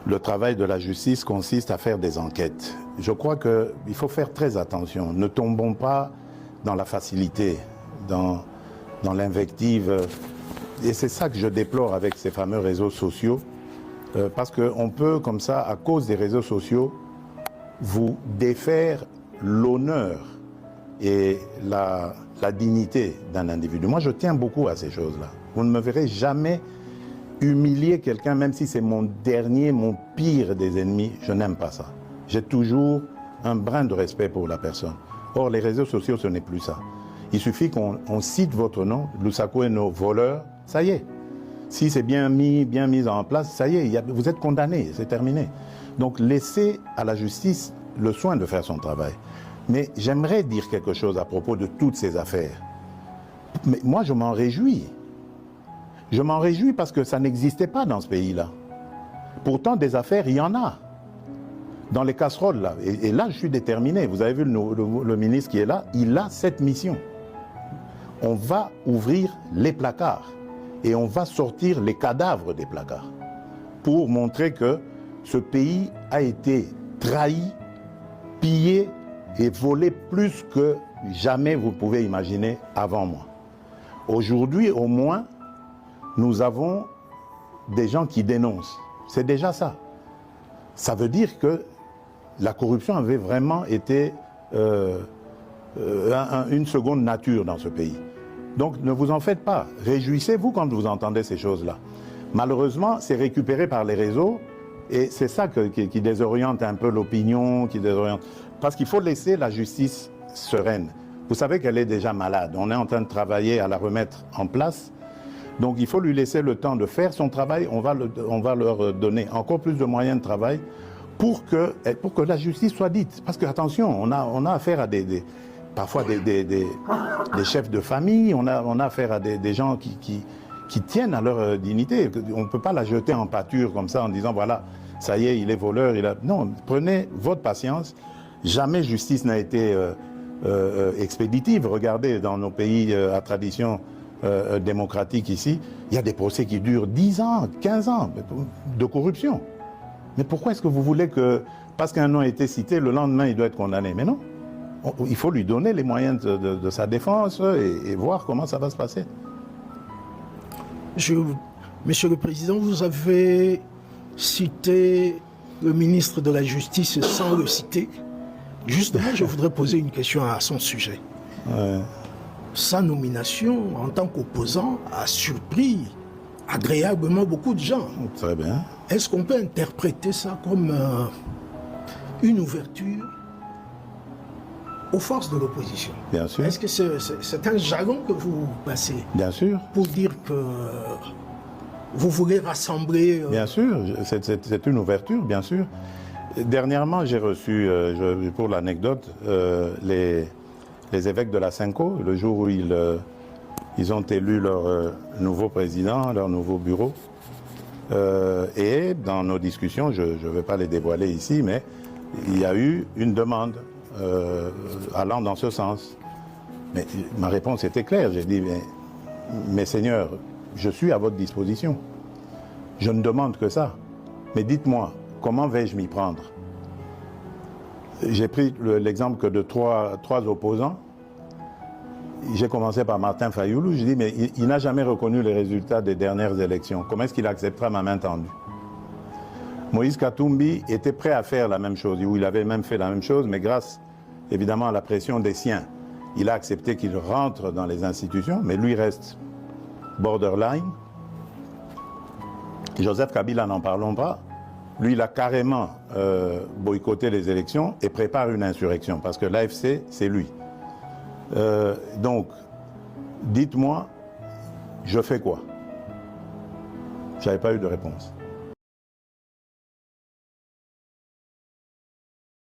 le travail de la justice consiste à faire des enquêtes. Je crois qu'il faut faire très attention. Ne tombons pas dans la facilité, dans l'invective. Et c'est ça que je déplore avec ces fameux réseaux sociaux. Parce qu'on peut, comme ça, à cause des réseaux sociaux, vous défaire l'honneur et la dignité d'un individu. Moi, je tiens beaucoup à ces choses-là. Vous ne me verrez jamais humilier quelqu'un, même si c'est mon dernier, mon pire des ennemis. Je n'aime pas ça. J'ai toujours un brin de respect pour la personne. Or, les réseaux sociaux, ce n'est plus ça. Il suffit qu'on cite votre nom, Lusako et nos voleurs, ça y est. Si c'est bien mis en place, ça y est, vous êtes condamné, c'est terminé. Donc, laissez à la justice le soin de faire son travail. Mais j'aimerais dire quelque chose à propos de toutes ces affaires. Mais moi, je m'en réjouis. Je m'en réjouis parce que ça n'existait pas dans ce pays-là. Pourtant, des affaires, il y en a. Dans les casseroles, là. Et là, je suis déterminé. Vous avez vu le ministre qui est là, il a cette mission. On va ouvrir les placards et on va sortir les cadavres des placards pour montrer que ce pays a été trahi, pillé et volé plus que jamais vous pouvez imaginer avant moi. Aujourd'hui, au moins, nous avons des gens qui dénoncent. C'est déjà ça. Ça veut dire que la corruption avait vraiment été une seconde nature dans ce pays. Donc ne vous en faites pas. Réjouissez-vous quand vous entendez ces choses-là. Malheureusement, c'est récupéré par les réseaux et c'est ça qui désoriente un peu l'opinion, qui désoriente. Parce qu'il faut laisser la justice sereine. Vous savez qu'elle est déjà malade. On est en train de travailler à la remettre en place. Donc il faut lui laisser le temps de faire son travail. On va leur donner encore plus de moyens de travail pour que la justice soit dite. Parce que, attention, on a affaire à parfois des chefs de famille, on a affaire à des gens qui tiennent à leur dignité. On ne peut pas la jeter en pâture comme ça en disant, voilà, ça y est, il est voleur. Non, prenez votre patience. Jamais justice n'a été expéditive. Regardez, dans nos pays à tradition démocratique ici, il y a des procès qui durent 10 ans, 15 ans de corruption. Mais pourquoi est-ce que vous voulez que, parce qu'un nom a été cité, le lendemain, il doit être condamné? Mais non. Il faut lui donner les moyens de sa défense et voir comment ça va se passer. Monsieur le Président, vous avez cité le ministre de la Justice sans le citer. Justement, je voudrais poser une question à son sujet. Ouais. Sa nomination en tant qu'opposant a surpris agréablement beaucoup de gens. Très bien. Est-ce qu'on peut interpréter ça comme une ouverture aux forces de l'opposition? Bien sûr. Est-ce que c'est un jargon que vous passez? Bien sûr. Pour dire que vous voulez rassembler... Bien sûr, c'est une ouverture, bien sûr. Dernièrement, j'ai reçu, pour l'anecdote, les évêques de la Cinco, le jour où ils ont élu leur nouveau président, leur nouveau bureau. Et dans nos discussions, je ne vais pas les dévoiler ici, mais il y a eu une demande allant dans ce sens. Mais ma réponse était claire. J'ai dit, mais seigneurs, je suis à votre disposition. Je ne demande que ça. Mais dites-moi, comment vais-je m'y prendre? J'ai pris l'exemple que de trois opposants. J'ai commencé par Martin Fayoulou. Je dis, mais il n'a jamais reconnu les résultats des dernières élections. Comment est-ce qu'il acceptera ma main tendue? Moïse Katumbi était prêt à faire la même chose, ou il avait même fait la même chose, mais grâce évidemment à la pression des siens, il a accepté qu'il rentre dans les institutions, mais lui reste borderline. Joseph Kabila, n'en parlons pas. Lui, il a carrément boycotté les élections et prépare une insurrection, parce que l'AFC, c'est lui. Donc, dites-moi, je fais quoi? Je n'avais pas eu de réponse.